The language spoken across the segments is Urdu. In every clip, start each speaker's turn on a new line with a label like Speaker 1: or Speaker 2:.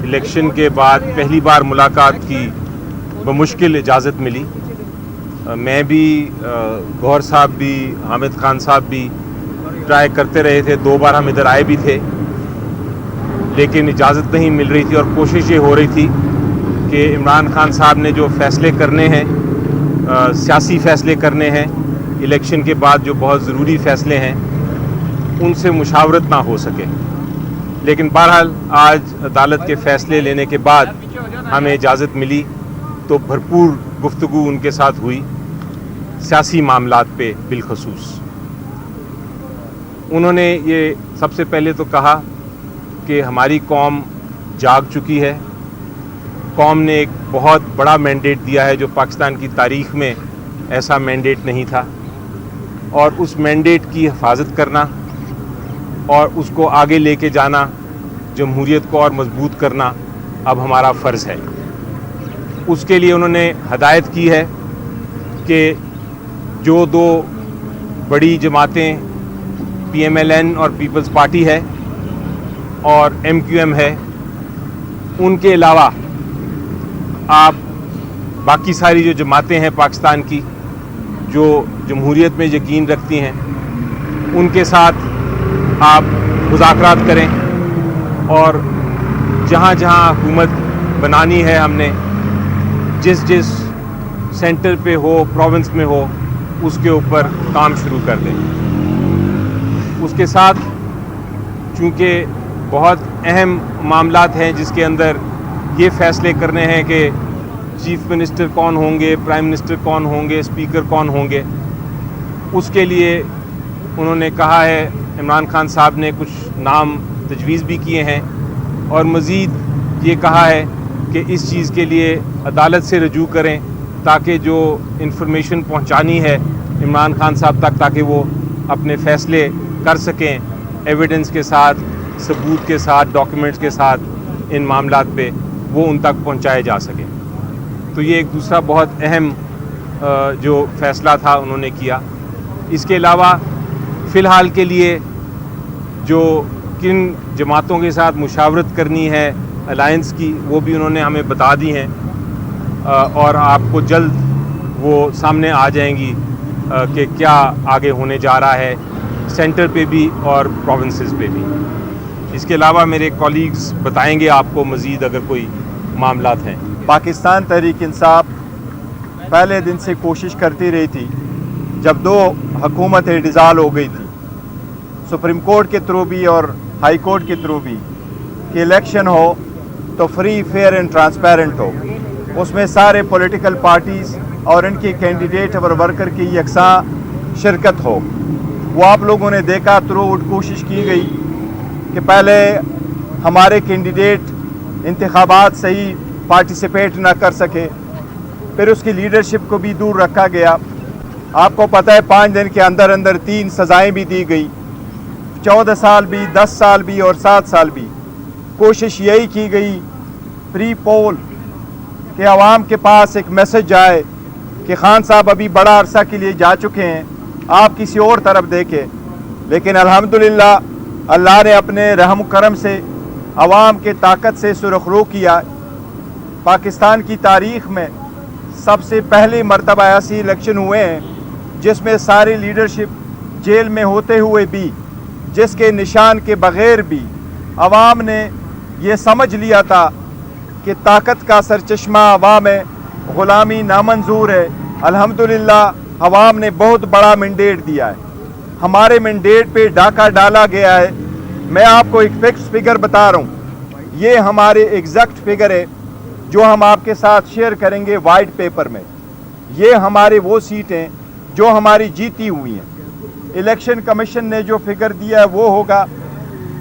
Speaker 1: الیکشن کے بعد پہلی بار ملاقات کی بمشکل اجازت ملی. میں بھی گوہر صاحب بھی حامد خان صاحب بھی ٹرائی کرتے رہے تھے, 2 بار ہم ادھر آئے بھی تھے, لیکن اجازت نہیں مل رہی تھی. اور کوشش یہ ہو رہی تھی کہ عمران خان صاحب نے جو فیصلے کرنے ہیں, سیاسی فیصلے کرنے ہیں الیکشن کے بعد, جو بہت ضروری فیصلے ہیں, ان سے مشاورت نہ ہو سکے. لیکن بہرحال آج عدالت کے فیصلے لینے کے بعد ہمیں اجازت ملی تو بھرپور گفتگو ان کے ساتھ ہوئی سیاسی معاملات پہ بالخصوص. انہوں نے یہ سب سے پہلے تو کہا کہ ہماری قوم جاگ چکی ہے. قوم نے ایک بہت بڑا مینڈیٹ دیا ہے جو پاکستان کی تاریخ میں ایسا مینڈیٹ نہیں تھا, اور اس مینڈیٹ کی حفاظت کرنا اور اس کو آگے لے کے جانا, جمہوریت کو اور مضبوط کرنا اب ہمارا فرض ہے. اس کے لیے انہوں نے ہدایت کی ہے کہ جو 2 بڑی جماعتیں PMLN اور پیپلز پارٹی ہے اور MQM ہے, ان کے علاوہ آپ باقی ساری جو جماعتیں ہیں پاکستان کی جو جمہوریت میں یقین رکھتی ہیں, ان کے ساتھ آپ مذاکرات کریں, اور جہاں جہاں حکومت بنانی ہے ہم نے جس سینٹر پہ ہو, پروونس میں ہو, اس کے اوپر کام شروع کر دیں. اس کے ساتھ چونکہ بہت اہم معاملات ہیں جس کے اندر یہ فیصلے کرنے ہیں کہ چیف منسٹر کون ہوں گے, پرائم منسٹر کون ہوں گے, اسپیکر کون ہوں گے, اس کے لیے انہوں نے کہا ہے, عمران خان صاحب نے کچھ نام تجویز بھی کیے ہیں, اور مزید یہ کہا ہے کہ اس چیز کے لیے عدالت سے رجوع کریں تاکہ جو انفارمیشن پہنچانی ہے عمران خان صاحب تک, تاکہ وہ اپنے فیصلے کر سکیں ایویڈنس کے ساتھ, ثبوت کے ساتھ, ڈاکیومنٹس کے ساتھ, ان معاملات پہ وہ ان تک پہنچائے جا سکیں. تو یہ ایک دوسرا بہت اہم جو فیصلہ تھا انہوں نے کیا. اس کے علاوہ فی الحال کے لیے جو کن جماعتوں کے ساتھ مشاورت کرنی ہے الائنس کی, وہ بھی انہوں نے ہمیں بتا دی ہیں, اور آپ کو جلد وہ سامنے آ جائیں گی کہ کیا آگے ہونے جا رہا ہے سینٹر پہ بھی اور پروونسز پہ بھی. اس کے علاوہ میرے کولیگز بتائیں گے آپ کو مزید اگر کوئی معاملات ہیں.
Speaker 2: پاکستان تحریک انصاف پہلے دن سے کوشش کرتی رہی تھی, جب 2 حکومتیں ڈیزالو ہو گئی تھی, سپریم کورٹ کے تھرو بھی اور ہائی کورٹ کے تھرو بھی, کہ الیکشن ہو تو فری, فیئر اینڈ ٹرانسپیرنٹ ہو, اس میں سارے پولیٹیکل پارٹیز اور ان کے کینڈیڈیٹ اور ورکر کی یکساں شرکت ہو. وہ آپ لوگوں نے دیکھا, تھرو آؤٹ کوشش کی گئی کہ پہلے ہمارے کینڈیڈیٹ انتخابات صحیح پارٹیسپیٹ نہ کر سکے, پھر اس کی لیڈرشپ کو بھی دور رکھا گیا. آپ کو پتہ ہے 5 دن کے اندر 3 سزائیں بھی دی گئی, 14 سال بھی, 10 سال بھی اور 7 سال بھی. کوشش یہی کی گئی پری پول کہ عوام کے پاس ایک میسج جائے کہ خان صاحب ابھی بڑا عرصہ کے لیے جا چکے ہیں, آپ کسی اور طرف دیکھیں. لیکن الحمدللہ اللہ نے اپنے رحم و کرم سے عوام کے طاقت سے سرخرو کیا. پاکستان کی تاریخ میں سب سے پہلی مرتبہ ایسی الیکشن ہوئے ہیں جس میں ساری لیڈرشپ جیل میں ہوتے ہوئے بھی, جس کے نشان کے بغیر بھی عوام نے یہ سمجھ لیا تھا کہ طاقت کا سرچشمہ عوام ہے, غلامی نامنظور ہے. الحمدللہ عوام نے بہت بڑا مینڈیٹ دیا ہے, ہمارے مینڈیٹ پہ ڈاکہ ڈالا گیا ہے. میں آپ کو ایک فکس فگر بتا رہا ہوں, یہ ہمارے ایگزیکٹ فگر ہے جو ہم آپ کے ساتھ شیئر کریں گے وائٹ پیپر میں. یہ ہمارے وہ سیٹیں جو ہماری جیتی ہوئی ہیں. الیکشن کمیشن نے جو فگر دیا ہے وہ ہوگا,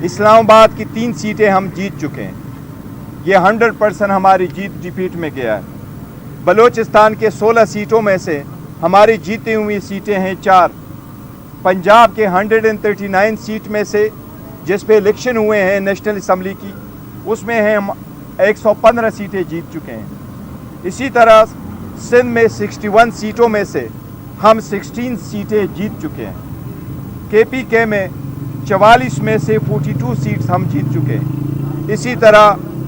Speaker 2: اسلام آباد کی 3 سیٹیں ہم جیت چکے ہیں, یہ 100% ہماری جیت ڈیفیٹ میں گیا ہے. بلوچستان کے 16 سیٹوں میں سے ہماری جیتی ہوئی سیٹیں ہیں 4. پنجاب کے 139 سیٹ میں سے جس پہ الیکشن ہوئے ہیں نیشنل اسمبلی کی, اس میں ہیں ہم 115 سیٹیں جیت چکے ہیں. اسی طرح سندھ میں 61 سیٹوں میں سے ہم 16 سیٹیں جیت چکے ہیں. KPK میں 44 میں سے 42 سیٹس ہم جیت چکے ہیں. اسی طرح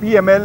Speaker 2: PML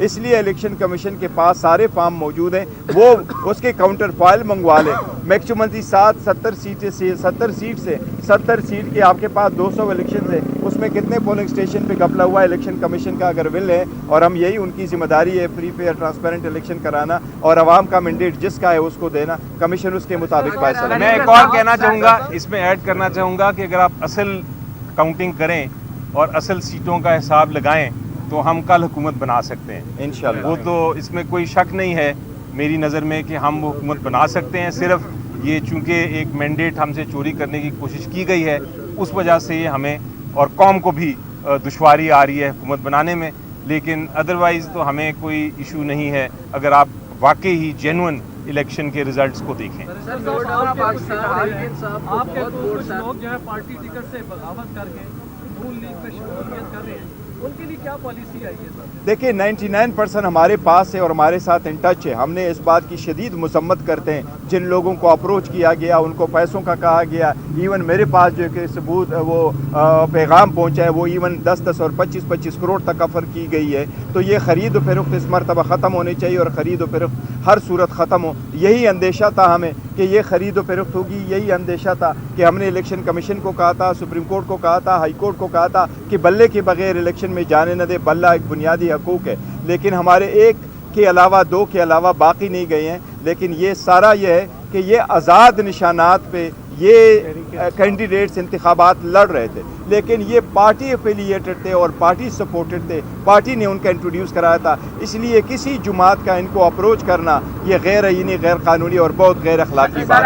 Speaker 2: اس لیے الیکشن کمیشن کے پاس سارے فارم موجود ہیں، وہ اس کے کاؤنٹر فائل منگوا لیں۔ میکسیمم 70 سیٹ سے 70 سیٹ کے آپ کے پاس 200 الیکشن ہے، اس میں کتنے پولنگ اسٹیشن پہ گھپلا ہوا ہے الیکشن کمیشن کا اگر ول ہے، اور ہم یہی ان کی ذمہ داری ہے فری فیئر ٹرانسپیرنٹ الیکشن کرانا اور عوام کا مینڈیٹ جس کا ہے اس کو دینا، کمیشن اس کے مطابق فیصلہ۔
Speaker 1: میں ایک اور کہنا چاہوں گا، اس میں ایڈ کرنا چاہوں گا کہ اگر آپ اصل کاؤنٹنگ کریں اور اصل سیٹوں کا حساب لگائیں تو ہم کل حکومت بنا سکتے ہیں
Speaker 2: انشاءاللہ۔
Speaker 1: وہ تو اس میں کوئی شک نہیں ہے میری نظر میں کہ ہم وہ حکومت بنا سکتے ہیں، صرف یہ چونکہ ایک مینڈیٹ ہم سے چوری کرنے کی کوشش کی گئی ہے اس وجہ سے یہ ہمیں اور قوم کو بھی دشواری آ رہی ہے حکومت بنانے میں، لیکن ادروائز تو ہمیں کوئی ایشو نہیں ہے اگر آپ واقعی ہی جینوئن الیکشن کے ریزلٹس کو دیکھیں۔
Speaker 3: سر نوٹ پاکستان
Speaker 4: آپ کے کچھ لوگ جو ہے پارٹی ٹکٹ سے بغاوت کر کے نون لیگ میں شمولیت کر رہے ہیں، ان کے لیے کیا پالیسی آئی ہے سر؟
Speaker 2: دیکھیں 99% ہمارے پاس ہے اور ہمارے ساتھ ان ٹچ ہے، ہم نے اس بات کی شدید مذمت کرتے ہیں جن لوگوں کو اپروچ کیا گیا، ان کو پیسوں کا کہا گیا، ایون میرے پاس جو کہ ثبوت وہ پیغام پہنچا ہے وہ ایون 10 اور 25 کروڑ تک آفر کی گئی ہے۔ تو یہ خرید و فروخت اس مرتبہ ختم ہونی چاہیے اور خرید و فروخت ہر صورت ختم ہو، یہی اندیشہ تھا ہمیں کہ یہ خرید و فروخت ہوگی، یہی اندیشہ تھا کہ ہم نے الیکشن کمیشن کو کہا تھا، سپریم کورٹ کو کہا تھا، ہائی کورٹ کو کہا تھا کہ بلے کے بغیر الیکشن میں جانے نہ دے، بلہ ایک بنیادی حقوق ہے، لیکن ہمارے ایک کے علاوہ 2 کے علاوہ باقی نہیں گئے ہیں۔ لیکن یہ سارا یہ ہے کہ یہ آزاد نشانات پہ یہ کینڈیڈیٹس انتخابات لڑ رہے تھے، لیکن یہ پارٹی افیلیٹڈ تھے اور پارٹی سپورٹڈ تھے، پارٹی نے ان کا انٹروڈیوس کرایا تھا، اس لیے کسی جماعت کا ان کو اپروچ کرنا یہ غیر آئینی، غیر قانونی اور بہت غیر اخلاقی بات ہے۔